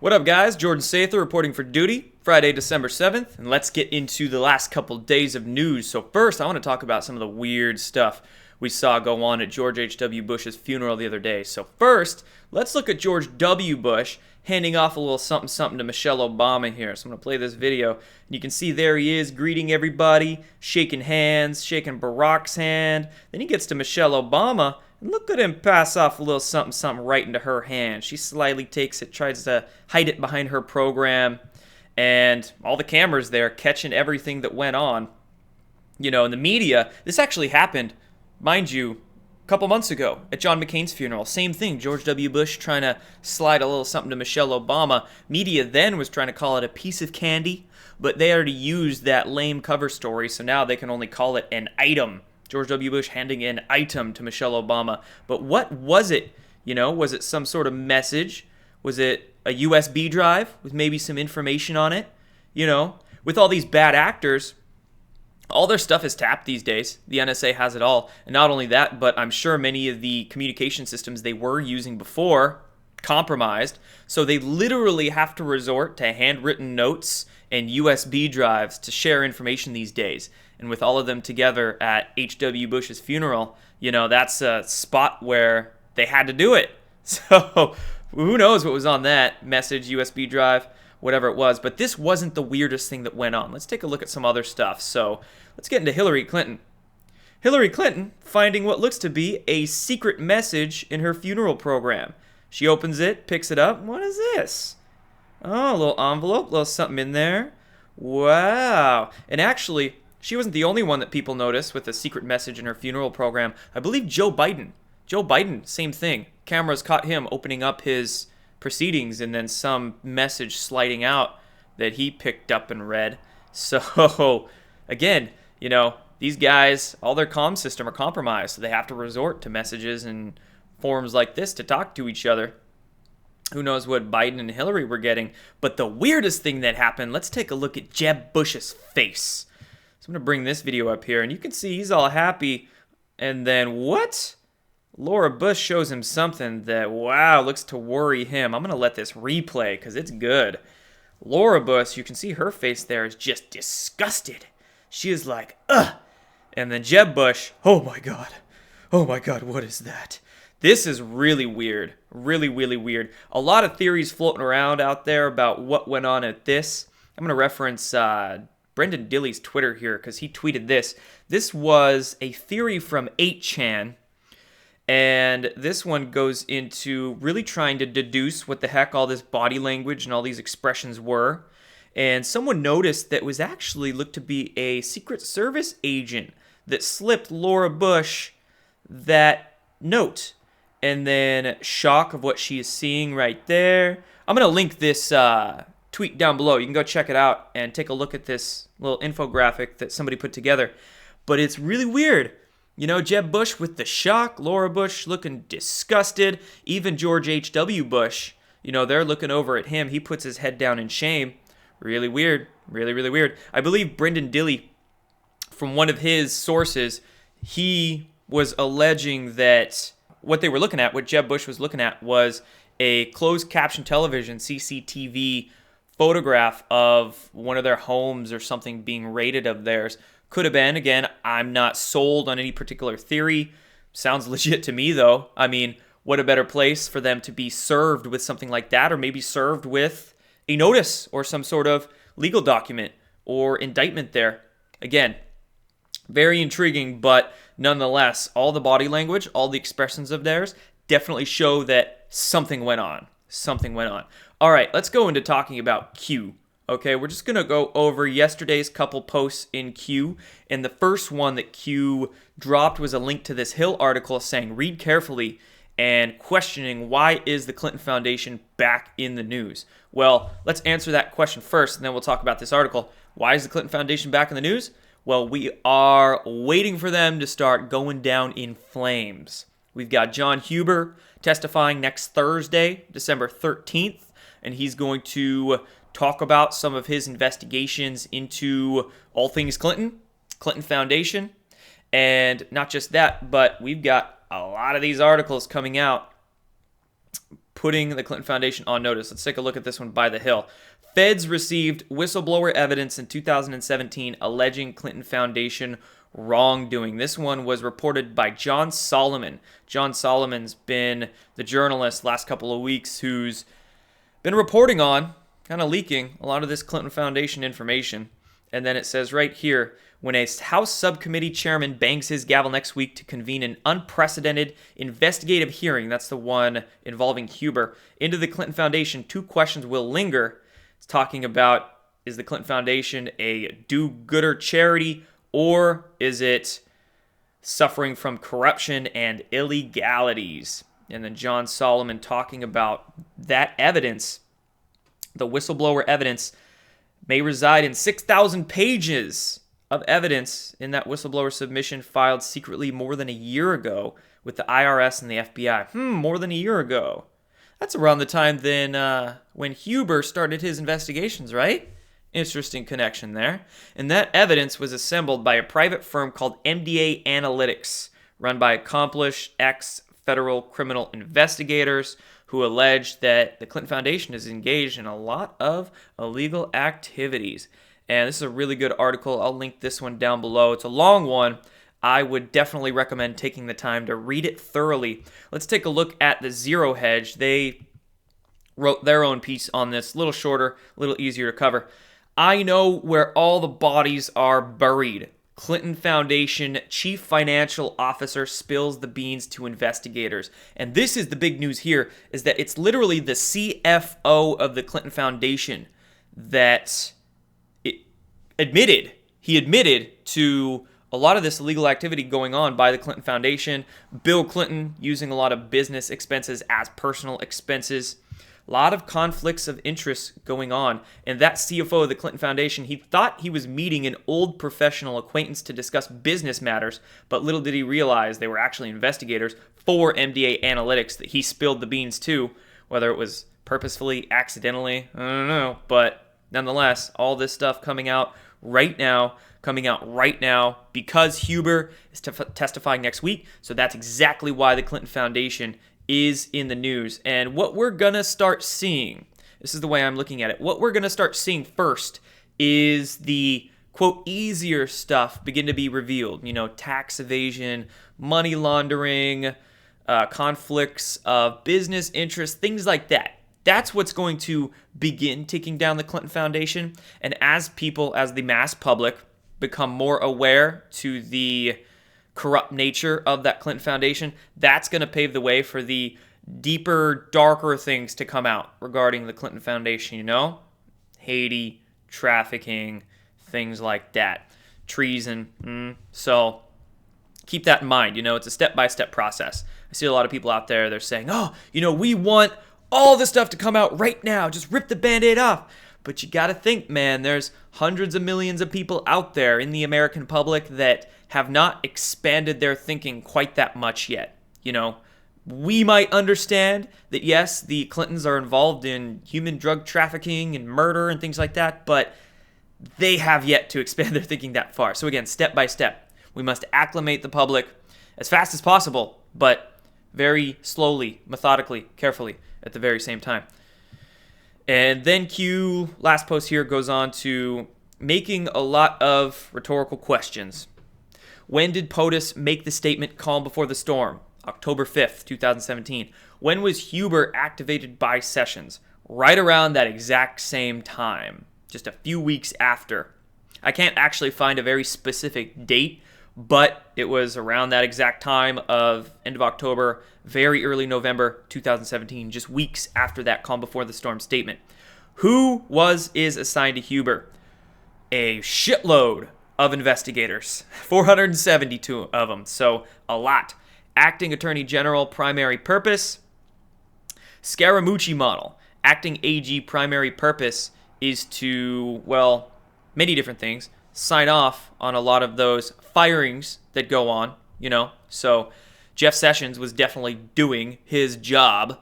What up, guys? Jordan Sather reporting for duty, Friday, December 7th, and let's get into the last couple days of news. So first, I want to talk about some of the weird stuff we saw go on at George H.W. Bush's funeral the other day. So first, let's look at George W. Bush handing off a little something to Michelle Obama here. So I'm going to play this video, and you can see there he is greeting everybody, shaking hands, shaking Barack's hand. Then he gets to Michelle Obama, and look at him pass off a little something right into her hand. She slyly takes it, tries to hide it behind her program, and all the cameras there catching everything that went on. You know, in the media, this actually happened, mind you, a couple months ago at John McCain's funeral. Same thing, George W. Bush trying to slide a little something to Michelle Obama. Media then was trying to call it a piece of candy, but they already used that lame cover story, so now they can only call it an item. George W. Bush handing an item to Michelle Obama. But what was it? You know, was it some sort of message? Was it a USB drive with maybe some information on it? You know, with all these bad actors, all their stuff is tapped these days. The NSA has it all. And not only that, but I'm sure many of the communication systems they were using before compromised. So they literally have to resort to handwritten notes and USB drives to share information these days. And with all of them together at H.W. Bush's funeral, you know, that's a spot where they had to do it. So who knows what was on that message, USB drive, whatever it was. But this wasn't the weirdest thing that went on. Let's take a look at some other stuff. So let's get into Hillary Clinton. Hillary Clinton finding what looks to be a secret message in her funeral program. She opens it, picks it up. What is this? Oh, a little envelope, a little something in there. Wow. And actually, she wasn't the only one that people noticed with a secret message in her funeral program. I believe Joe Biden, same thing. Cameras caught him opening up his proceedings and then some message sliding out that he picked up and read. So, again, you know, these guys, all their comm system are compromised, so they have to resort to messages and forums like this to talk to each other. Who knows what Biden and Hillary were getting. But the weirdest thing that happened, let's take a look at Jeb Bush's face. So I'm going to bring this video up here, and you can see he's all happy. And then what? Laura Bush shows him something that, wow, looks to worry him. I'm going to let this replay because it's good. Laura Bush, you can see her face there is just disgusted. She is like, ugh. And then Jeb Bush, oh my God, what is that? This is really weird, really, really weird. A lot of theories floating around out there about what went on at this. I'm going to reference Brendan Dilley's Twitter here because he tweeted this. This was a theory from 8chan, and this one goes into really trying to deduce what the heck all this body language and all these expressions were. And someone noticed that it was actually looked to be a Secret Service agent that slipped Laura Bush that note. And then shock of what she is seeing right there. I'm going to link this tweet down below. You can go check it out and take a look at this little infographic that somebody put together. But it's really weird. You know, Jeb Bush with the shock, Laura Bush looking disgusted, even George H.W. Bush, you know, they're looking over at him. He puts his head down in shame. Really weird. Really, really weird. I believe Brendan Dilley, from one of his sources, he was alleging that what they were looking at, what Jeb Bush was looking at, was a closed caption television, CCTV photograph of one of their homes or something being raided of theirs. Could have been. Again, I'm not sold on any particular theory. Sounds legit to me, though. I mean, what a better place for them to be served with something like that, or maybe served with a notice or some sort of legal document or indictment there. Again, very intriguing, but nonetheless, all the body language, all the expressions of theirs definitely show that something went on. Something went on. All right, let's go into talking about Q. Okay, we're just going to go over yesterday's couple posts in Q, and the first one that Q dropped was a link to this Hill article saying, read carefully, and questioning why is the Clinton Foundation back in the news? Well, let's answer that question first, and then we'll talk about this article. Why is the Clinton Foundation back in the news? Well, we are waiting for them to start going down in flames. We've got John Huber testifying next Thursday, December 13th, and he's going to talk about some of his investigations into all things Clinton Foundation, and not just that, but we've got a lot of these articles coming out putting the Clinton Foundation on notice. Let's take a look at this one by the Hill. Feds received whistleblower evidence in 2017 alleging Clinton Foundation wrongdoing. This one was reported by John Solomon. John Solomon's been the journalist last couple of weeks who's been reporting on, kind of leaking a lot of this Clinton Foundation information. And then it says right here, when a House subcommittee chairman bangs his gavel next week to convene an unprecedented investigative hearing, that's the one involving Huber, into the Clinton Foundation, two questions will linger. It's talking about, is the Clinton Foundation a do-gooder charity, or is it suffering from corruption and illegalities? And then John Solomon talking about that evidence, the whistleblower evidence, may reside in 6,000 pages of evidence in that whistleblower submission filed secretly more than a year ago with the IRS and the FBI. More than a year ago. That's around the time then when Huber started his investigations, right? Interesting connection there. And that evidence was assembled by a private firm called MDA Analytics, run by accomplished ex-federal criminal investigators who alleged that the Clinton Foundation is engaged in a lot of illegal activities. And this is a really good article. I'll link this one down below. It's a long one. I would definitely recommend taking the time to read it thoroughly. Let's take a look at the Zero Hedge. They wrote their own piece on this, a little shorter, a little easier to cover. I know where all the bodies are buried. Clinton Foundation chief financial officer spills the beans to investigators. And this is the big news here, is that it's literally the CFO of the Clinton Foundation that admitted to a lot of this illegal activity going on by the Clinton Foundation. Bill Clinton using a lot of business expenses as personal expenses. A lot of conflicts of interest going on. And that CFO of the Clinton Foundation, he thought he was meeting an old professional acquaintance to discuss business matters, but little did he realize they were actually investigators for MDA Analytics that he spilled the beans to, whether it was purposefully, accidentally, I don't know. But nonetheless, all this stuff coming out right now because Huber is testifying next week. So that's exactly why the Clinton Foundation is in the news. And what we're going to start seeing, this is the way I'm looking at it, what we're going to start seeing first is the, quote, easier stuff begin to be revealed. You know, tax evasion, money laundering, conflicts of business interests, things like that. That's what's going to begin ticking down the Clinton Foundation. And as people, as the mass public, become more aware to the corrupt nature of that Clinton Foundation, that's going to pave the way for the deeper, darker things to come out regarding the Clinton Foundation, you know? Haiti, trafficking, things like that. Treason. So keep that in mind. You know, it's a step-by-step process. I see a lot of people out there, they're saying, oh, you know, we want all this stuff to come out right now. Just rip the Band-Aid off. But you got to think, man, there's hundreds of millions of people out there in the American public that have not expanded their thinking quite that much yet. You know, we might understand that, yes, the Clintons are involved in human drug trafficking and murder and things like that, but they have yet to expand their thinking that far. So again, step by step, we must acclimate the public as fast as possible, but very slowly, methodically, carefully at the very same time. And then Q, last post here, goes on to making a lot of rhetorical questions. When did POTUS make the statement calm before the storm? October 5th, 2017. When was Huber activated by Sessions? Right around that exact same time, just a few weeks after. I can't actually find a very specific date, but it was around that exact time of end of October, very early November 2017, just weeks after that calm before the storm statement. Who is assigned to Huber? A shitload of investigators, 472 of them, so a lot. Acting Attorney General, primary purpose. Scaramucci model. Acting AG, primary purpose is to, well, many different things. Sign off on a lot of those firings that go on, you know. So Jeff Sessions was definitely doing his job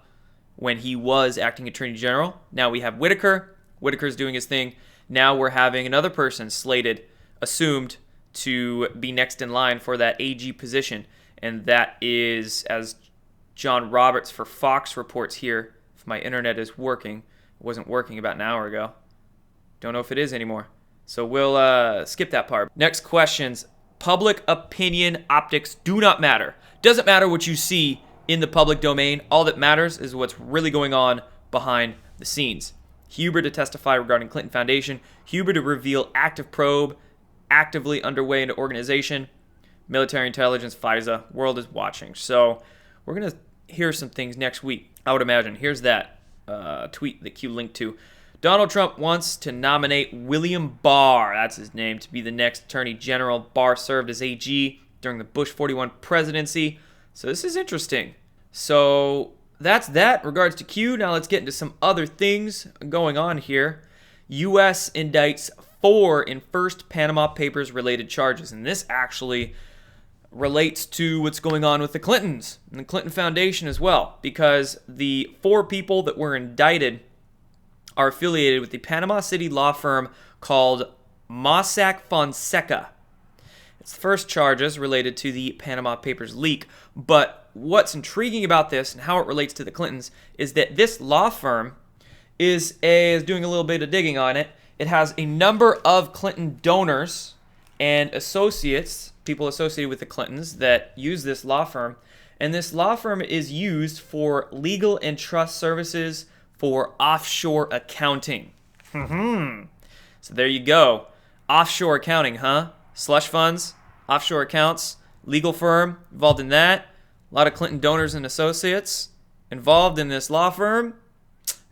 when he was acting Attorney General. Now we have Whitaker. Whitaker's doing his thing. Now we're having another person slated, assumed to be next in line for that AG position. And that is, as John Roberts for Fox reports here, if my internet is working. It wasn't working about an hour ago. Don't know if it is anymore. So we'll skip that part. Next questions. Public opinion optics do not matter. Doesn't matter what you see in the public domain. All that matters is what's really going on behind the scenes. Huber to testify regarding Clinton Foundation. Huber to reveal active probe actively underway into organization. Military intelligence, FISA. World is watching. So we're going to hear some things next week, I would imagine. Here's that tweet that Q linked to. Donald Trump wants to nominate William Barr, that's his name, to be the next Attorney General. Barr served as AG during the Bush 41 presidency. So this is interesting. So that's that in regards to Q. Now let's get into some other things going on here. U.S. indicts 4 in first Panama Papers related charges. And this actually relates to what's going on with the Clintons and the Clinton Foundation as well, because the 4 people that were indicted are affiliated with the Panama City law firm called Mossack Fonseca. It's the first charges related to the Panama Papers leak. But what's intriguing about this and how it relates to the Clintons is that this law firm is doing a little bit of digging on it. It has a number of Clinton donors and associates, people associated with the Clintons, that use this law firm. And this law firm is used for legal and trust services for offshore accounting. So there you go. Offshore accounting, huh? Slush funds, offshore accounts, legal firm involved in that. A lot of Clinton donors and associates involved in this law firm.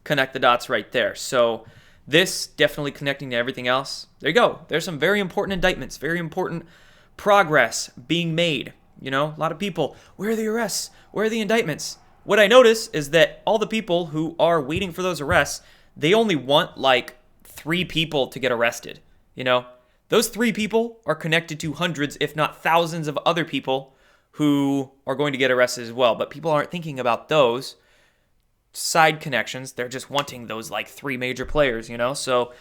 Connect the dots right there. So this definitely connecting to everything else. There you go. There's some very important indictments, very important progress being made. You know, a lot of people, where are the arrests? Where are the indictments? What I notice is that all the people who are waiting for those arrests, they only want like 3 people to get arrested. You know, those 3 people are connected to hundreds, if not thousands of other people who are going to get arrested as well. But people aren't thinking about those side connections. They're just wanting those like 3 major players, you know? So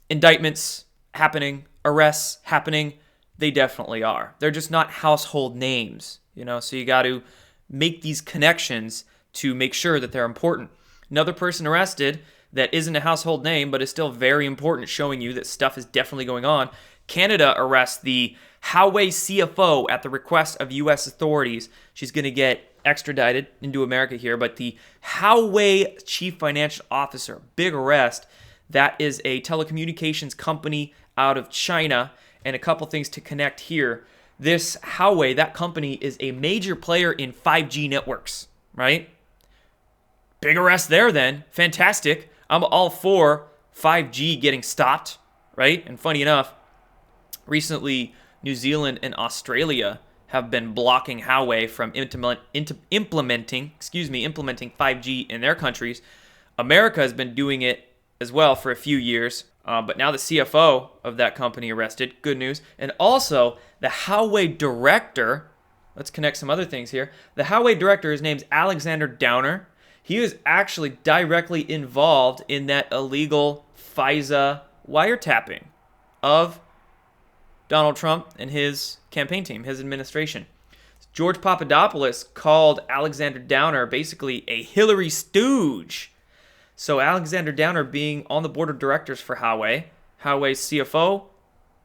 indictments happening, arrests happening, they definitely are. They're just not household names, you know? So you got to make these connections to make sure that they're important. Another person arrested that isn't a household name but is still very important, showing you that stuff is definitely going on. Canada arrests the Huawei CFO at the request of U.S. authorities. She's going to get extradited into America here, but the Huawei chief financial officer, big arrest. That is a telecommunications company out of China, and a couple things to connect here. This Huawei, that company, is a major player in 5G networks, right? Big arrest there then. Fantastic. I'm all for 5G getting stopped, right? And funny enough, recently New Zealand and Australia have been blocking Huawei from implementing 5G in their countries. America has been doing it as well for a few years. But now the CFO of that company arrested. Good news. And also the Huawei director. Let's connect some other things here. The Huawei director, his name's Alexander Downer. He was actually directly involved in that illegal FISA wiretapping of Donald Trump and his campaign team, his administration. George Papadopoulos called Alexander Downer basically a Hillary stooge. So Alexander Downer being on the board of directors for Huawei's CFO,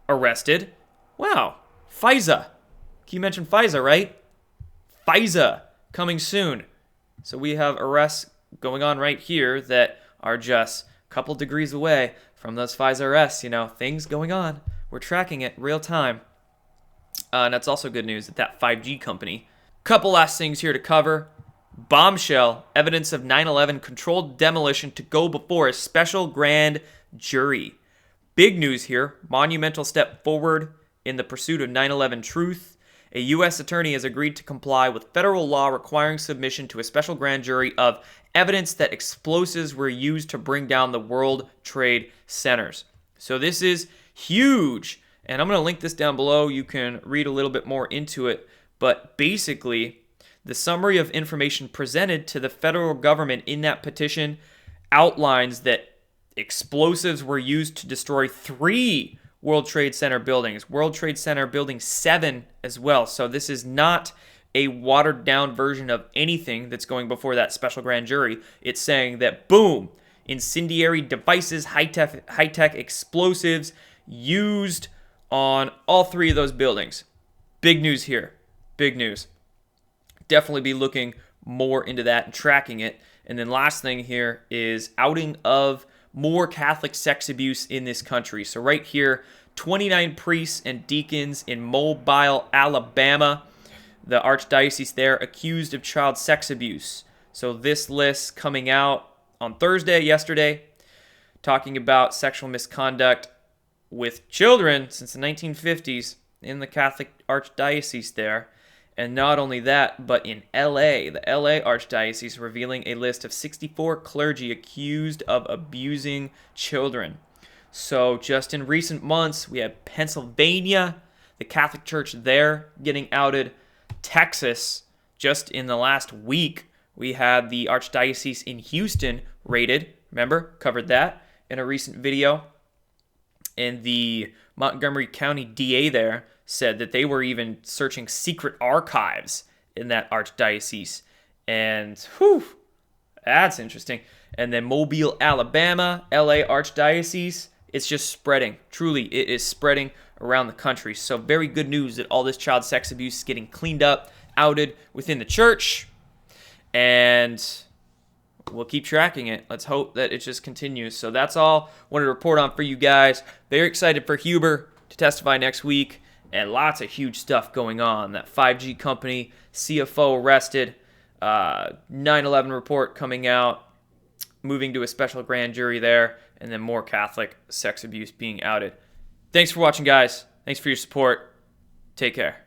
arrested. Wow, FISA. You mentioned FISA, right? FISA coming soon. So we have arrests going on right here that are just a couple degrees away from those FISA arrests. You know, things going on. We're tracking it real time. And that's also good news that 5G company. Couple last things here to cover. Bombshell, evidence of 9/11 controlled demolition to go before a special grand jury. Big news here. Monumental step forward in the pursuit of 9/11 truth. A U.S. attorney has agreed to comply with federal law requiring submission to a special grand jury of evidence that explosives were used to bring down the World Trade Centers. So this is huge. And I'm going to link this down below. You can read a little bit more into it. But basically, the summary of information presented to the federal government in that petition outlines that explosives were used to destroy 3 World Trade Center buildings. World Trade Center Building 7 as well. So this is not a watered down version of anything that's going before that special grand jury. It's saying that, boom, incendiary devices, high-tech explosives used on all 3 of those buildings. Big news here. Big news. Definitely be looking more into that and tracking it. And then last thing here is outing of more Catholic sex abuse in this country. So right here, 29 priests and deacons in Mobile, Alabama, the archdiocese there, accused of child sex abuse. So this list coming out on Thursday, yesterday, talking about sexual misconduct with children since the 1950s in the Catholic archdiocese there. And not only that, but in LA, the LA archdiocese revealing a list of 64 clergy accused of abusing children. So just in recent months, we had Pennsylvania, the Catholic Church there getting outed. Texas, just in the last week, we had the archdiocese in Houston raided. Remember, covered that in a recent video. And the Montgomery County DA there said that they were even searching secret archives in that archdiocese. And, whew, that's interesting. And then Mobile, Alabama, LA archdiocese, it's just spreading. Truly, it is spreading around the country. So very good news that all this child sex abuse is getting cleaned up, outed within the church. And we'll keep tracking it. Let's hope that it just continues. So that's all I wanted to report on for you guys. Very excited for Huber to testify next week. And lots of huge stuff going on. That 5G company, CFO arrested, 9/11 report coming out, moving to a special grand jury there, and then more Catholic sex abuse being outed. Thanks for watching, guys. Thanks for your support. Take care.